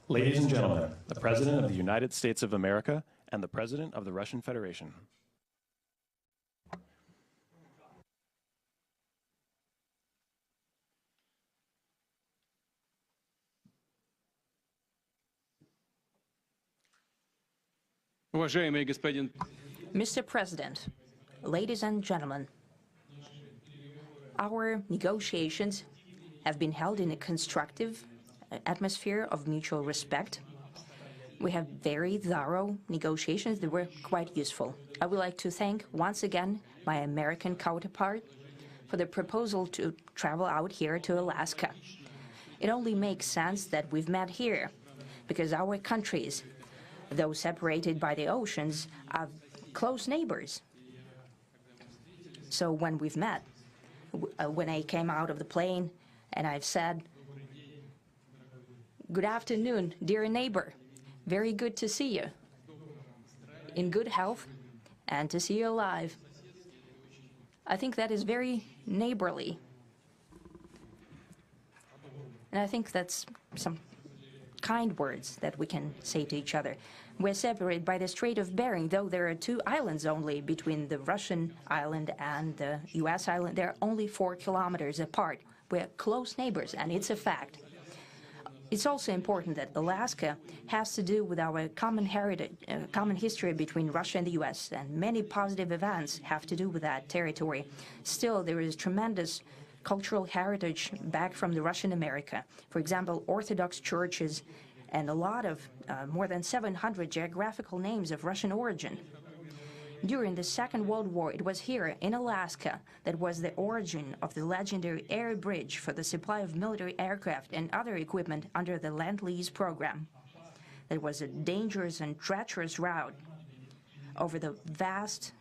Ladies and gentlemen, the President of the United States of America and the President of the Russian Federation. Mr. President, ladies and gentlemen, our negotiations have been held in a constructive atmosphere of mutual respect. We have very thorough negotiations that were quite useful. I would like to thank once again my American counterpart for the proposal to travel out here to Alaska. It only makes sense that we've met here because our countries, though separated by the oceans, are close neighbors. So when we've met, when I came out of the plane and I've said, "Good afternoon, dear neighbor. Very good to see you. In good health and to see you alive." I think that is very neighborly. And I think that's some kind words that we can say to each other. We're separated by the Strait of Bering, though there are 2 islands only between the Russian island and the U.S. island. They're only 4 kilometers apart. We're close neighbors, and it's a fact. It's also important that Alaska has to do with our common heritage, common history between Russia and the U.S., and many positive events have to do with that territory. Still, there is tremendous cultural heritage back from the Russian America. For example, Orthodox churches and a lot of more than 700 geographical names of Russian origin. During the Second World War, it was here in Alaska that was the origin of the legendary air bridge for the supply of military aircraft and other equipment under the Lend-Lease program. There was a dangerous and treacherous route over the vast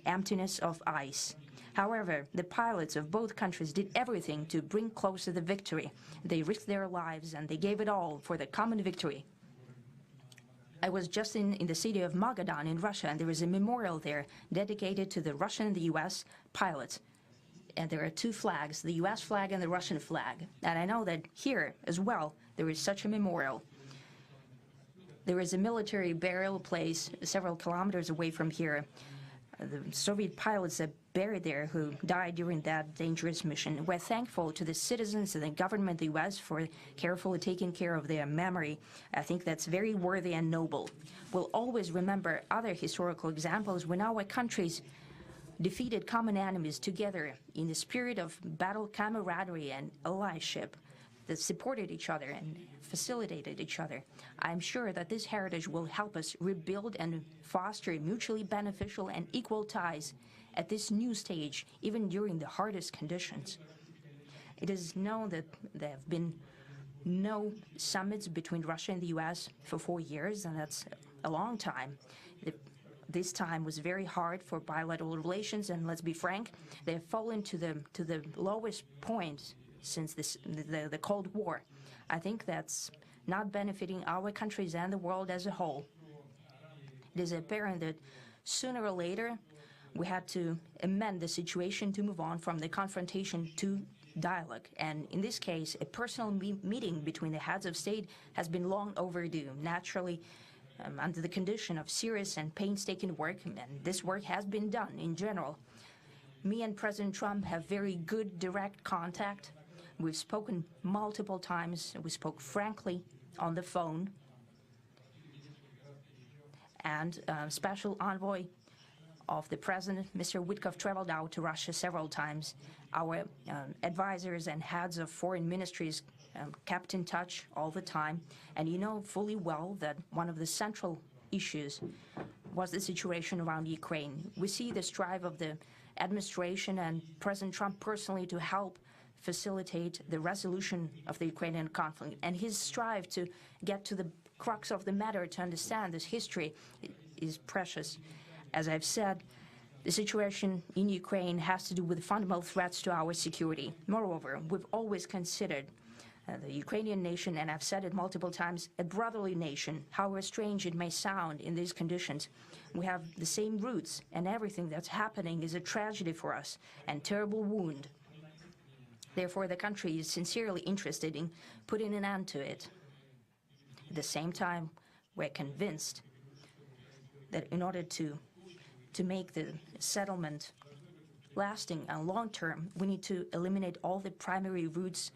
emptiness of ice. However, the pilots of both countries did everything to bring closer the victory. They risked their lives and they gave it all for the common victory. I was just in the city of Magadan in Russia, and there is a memorial there dedicated to the Russian and the U.S. pilots. And there are 2 flags, the U.S. flag and the Russian flag. And I know that here as well, there is such a memorial. There is a military burial place several kilometers away from here. The Soviet pilots are buried there who died during that dangerous mission. We're thankful to the citizens and the government of the U.S. for carefully taking care of their memory. I think that's very worthy and noble. We'll always remember other historical examples when our countries defeated common enemies together in the spirit of battle camaraderie and allyship that supported each other and facilitated each other. I'm sure that this heritage will help us rebuild and foster mutually beneficial and equal ties at this new stage, even during the hardest conditions. It is known that there have been no summits between Russia and the U.S. for 4 years, and that's a long time. This time was very hard for bilateral relations, and let's be frank, they have fallen to the lowest point since the Cold War. I think that's not benefiting our countries and the world as a whole. It is apparent that sooner or later we had to amend the situation to move on from the confrontation to dialogue. And in this case, a personal meeting between the heads of state has been long overdue. Naturally, under the condition of serious and painstaking work, and this work has been done in general. Me and President Trump have very good direct contact. We've spoken multiple times. We spoke frankly on the phone. And Special Envoy of the President, Mr. Witkoff, traveled out to Russia several times. Our advisors and heads of foreign ministries kept in touch all the time. And you know fully well that one of the central issues was the situation around Ukraine. We see the strive of the administration and President Trump personally to help facilitate the resolution of the Ukrainian conflict. And his strive to get to the crux of the matter, to understand this history, is precious. As I've said, the situation in Ukraine has to do with fundamental threats to our security. Moreover, we've always considered the Ukrainian nation, and I've said it multiple times, a brotherly nation, however strange it may sound in these conditions. We have the same roots, and everything that's happening is a tragedy for us and terrible wound. Therefore, the country is sincerely interested in putting an end to it. At the same time, we're convinced that in order to make the settlement lasting and long-term, we need to eliminate all the primary roots,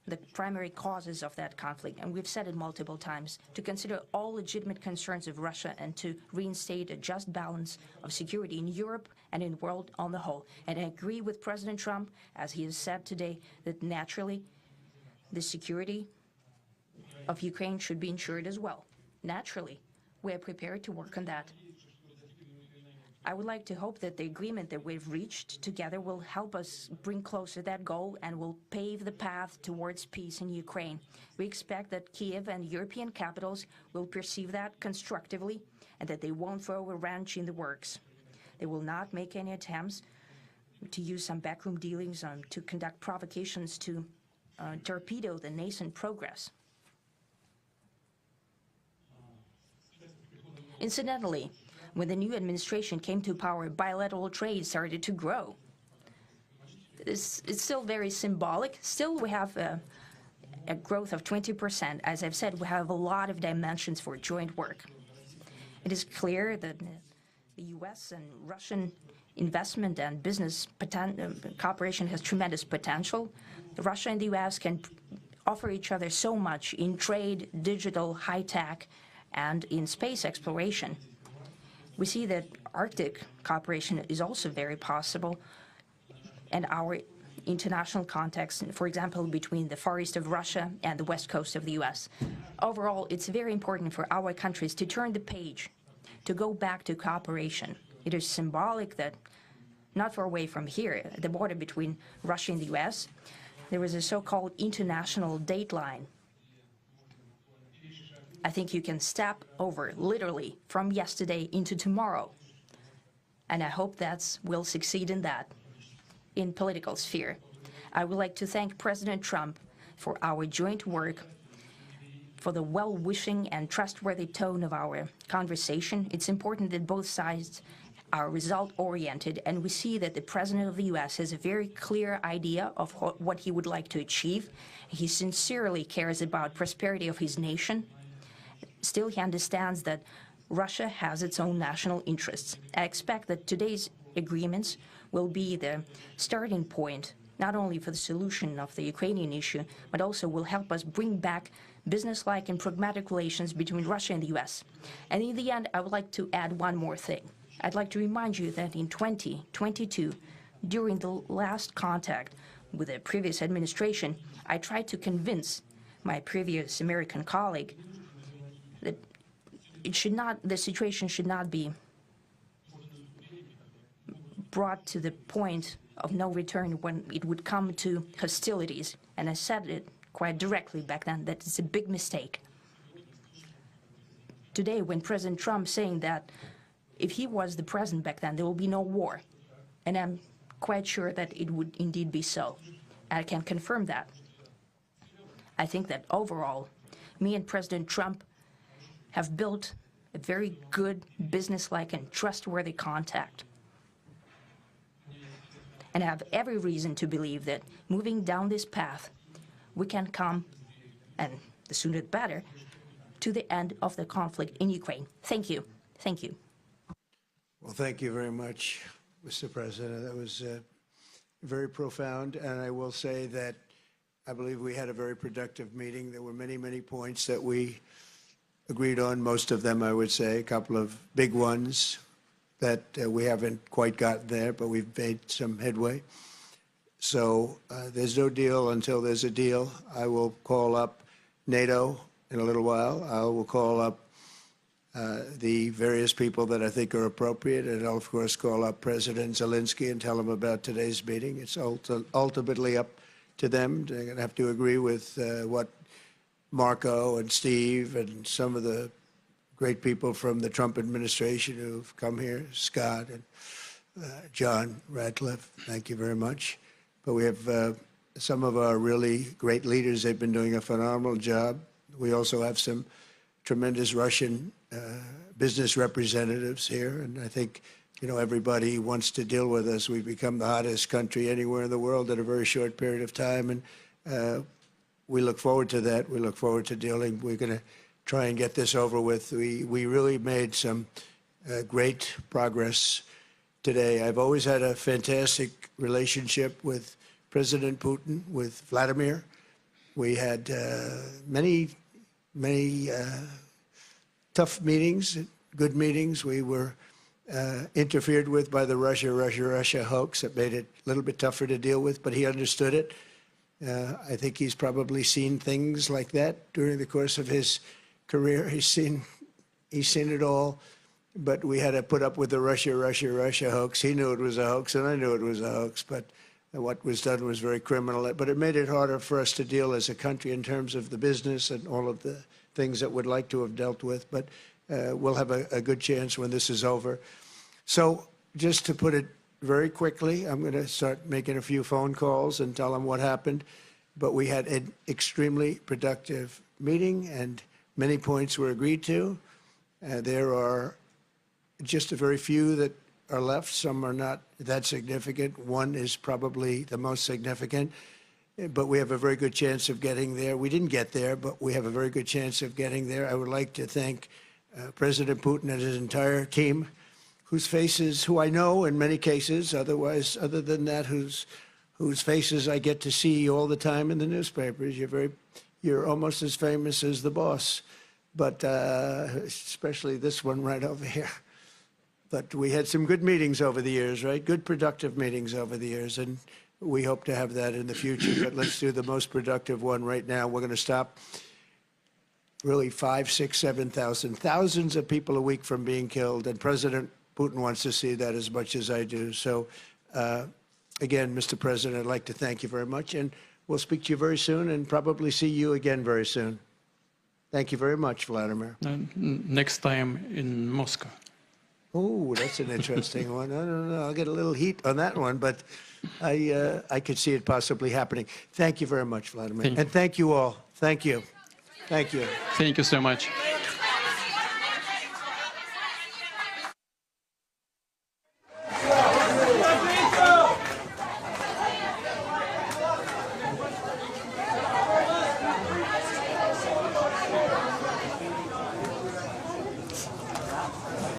the primary causes of that conflict. And we've said it multiple times, to consider all legitimate concerns of Russia and to reinstate a just balance of security in Europe and in the world on the whole. And I agree with President Trump, as he has said today, that naturally the security of Ukraine should be ensured as well. Naturally, we are prepared to work on that. I would like to hope that the agreement that we've reached together will help us bring closer that goal and will pave the path towards peace in Ukraine. We expect that Kiev and European capitals will perceive that constructively and that they won't throw a wrench in the works. They will not make any attempts to use some backroom dealings to conduct provocations to torpedo the nascent progress. Incidentally, when the new administration came to power, bilateral trade started to grow. It's still very symbolic. Still, we have a growth of 20%. As I've said, we have a lot of dimensions for joint work. It is clear that the U.S. and Russian investment and business cooperation has tremendous potential. Russia and the U.S. can offer each other so much in trade, digital, high-tech, and in space exploration. We see that Arctic cooperation is also very possible, and our international context, for example, between the Far East of Russia and the West Coast of the U.S. Overall, it's very important for our countries to turn the page, to go back to cooperation. It is symbolic that not far away from here, at the border between Russia and the U.S., there is a so-called international date line. I think you can step over, literally, from yesterday into tomorrow. And I hope that we'll succeed in that, in political sphere. I would like to thank President Trump for our joint work, for the well-wishing and trustworthy tone of our conversation. It's important that both sides are result-oriented, and we see that the President of the U.S. has a very clear idea of what he would like to achieve. He sincerely cares about prosperity of his nation. Still, he understands that Russia has its own national interests. I expect that today's agreements will be the starting point, not only for the solution of the Ukrainian issue, but also will help us bring back business-like and pragmatic relations between Russia and the U.S. And in the end, I would like to add one more thing. I'd like to remind you that in 2022, during the last contact with the previous administration, I tried to convince my previous American colleague that the situation should not be brought to the point of no return when it would come to hostilities. And I said it quite directly back then, that it's a big mistake. Today, when President Trump saying that if he was the president back then, there will be no war. And I'm quite sure that it would indeed be so. I can confirm that. I think that overall, me and President Trump have built a very good business-like and trustworthy contact. And I have every reason to believe that moving down this path, we can come, and the sooner the better, to the end of the conflict in Ukraine. Thank you. Thank you. Well, thank you very much, Mr. President. That was very profound. And I will say that I believe we had a very productive meeting. There were many, many points that we agreed on, most of them, I would say, a couple of big ones that we haven't quite gotten there, but we've made some headway. So there's no deal until there's a deal. I will call up NATO in a little while. I will call up the various people that I think are appropriate, and I'll, of course, call up President Zelenskyy and tell him about today's meeting. It's ultimately up to them. They're going to have to agree with what Marco and Steve and some of the great people from the Trump administration who've come here, Scott and John Radcliffe, thank you very much. But we have some of our really great leaders. They've been doing a phenomenal job. We also have some tremendous Russian business representatives here, and I think, you know, everybody wants to deal with us. We've become the hottest country anywhere in the world in a very short period of time, and we look forward to that. We look forward to dealing. We're going to try and get this over with. We really made some great progress today. I've always had a fantastic relationship with President Putin, with Vladimir. We had many tough meetings, good meetings. We were interfered with by the Russia hoax that made it a little bit tougher to deal with, but he understood it. I think he's probably seen things like that during the course of his career. He's seen it all, but we had to put up with the Russia hoax. He knew it was a hoax, and I knew it was a hoax, but what was done was very criminal. But it made it harder for us to deal as a country in terms of the business and all of the things that we'd like to have dealt with. But we'll have a good chance when this is over. So just to put it very quickly, I'm going to start making a few phone calls and tell them what happened. But we had an extremely productive meeting, and many points were agreed to. There are just a very few that are left. Some are not that significant. One is probably the most significant, but we have a very good chance of getting there. We didn't get there, but we have a very good chance of getting there. I would like to thank President Putin and his entire team, who I know in many cases, other than that, whose faces I get to see all the time in the newspapers. You're almost as famous as the boss, but especially this one right over here. But we had some good meetings over the years, right? Good, productive meetings over the years, and we hope to have that in the future. But let's do the most productive one right now. We're going to stop really 5, 6, 7,000, thousands of people a week from being killed, and President Putin wants to see that as much as I do. So, again, Mr. President, I'd like to thank you very much, and we'll speak to you very soon and probably see you again very soon. Thank you very much, Vladimir. Next time in Moscow. Oh, that's an interesting one. I don't know. I'll get a little heat on that one, but I could see it possibly happening. Thank you very much, Vladimir. And thank you all. Thank you. Thank you. Thank you so much.